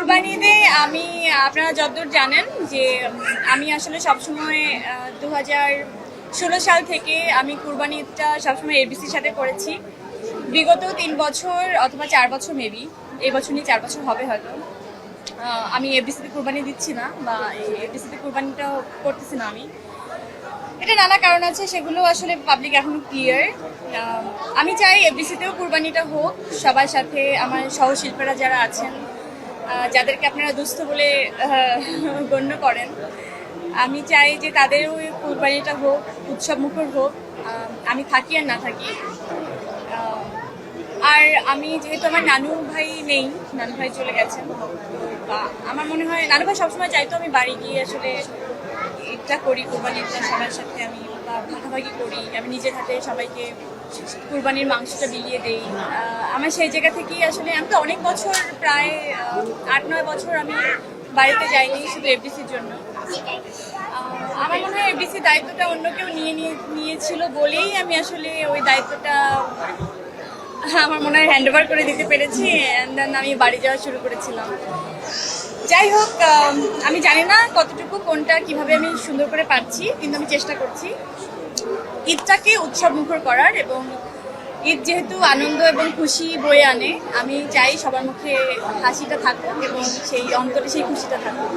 কুরবানি ঈদে আমি আপনারা যতদূর জানেন যে আমি আসলে সবসময় 2016 সাল থেকে আমি কুরবানি ঈদটা সবসময় এবিসির সাথে করেছি। বিগত 3 বছর অথবা 4 বছর মেবি, এই বছর নিয়ে 4 বছর হবে হয়তো, আমি এবিসিতে কুরবানি দিচ্ছি না বা এবিসিতে কুরবানিটা করতেছি না। এটা নানা কারণ আছে, সেগুলো আসলে পাবলিক এখনো ক্লিয়ার। আমি চাই এফডিসিতেও কুরবানিটা হোক সবার সাথে, আমার সহশিল্পীরা যারা আছেন, যাদেরকে আপনারা দুস্থ বলে গণ্য করেন, আমি চাই যে তাদেরও কুরবানিটা হোক, উৎসব মুখর হোক, আমি থাকি আর না থাকি। আর আমি যেহেতু আমার নানু ভাই নেই, নানু ভাই চলে গেছেন, আমার মনে হয় নানু ভাই সবসময় চাইতো আমি বাড়ি গিয়ে আসলে ঈদটা করি, কুরবানিটা সবার সাথে আমি ভাগাভাগি করি, আমি নিজের হাতে সবাইকে কুরবানির মাংসটা বিলিয়ে দেই। আমার সেই জায়গা থেকেই আসলে আমি তো অনেক বছর, প্রায় 8-9 বছর আমি বাড়িতে যাইনি শুধু এফডিসির জন্য। আমার মনে হয় এফডিসির দায়িত্বটা অন্য কেউ নিয়েছিল বলেই আমি আসলে ওই দায়িত্বটা আমার মনে হয় হ্যান্ড ওভার করে দিতে পেরেছি, অ্যান্ড দেন আমি বাড়ি যাওয়া শুরু করেছিলাম। যাই হোক, আমি জানি না কতটুকু কোনটা কিভাবে আমি সুন্দর করে পারছি, কিন্তু আমি চেষ্টা করছি ঈদটাকে উৎসব মুখর করার, এবং ঈদ যেহেতু আনন্দ এবং খুশি বয়ে আনে, আমি চাই সবার মুখে হাসিটা থাকুক এবং সেই অন্তরে সেই খুশিটা থাকুক।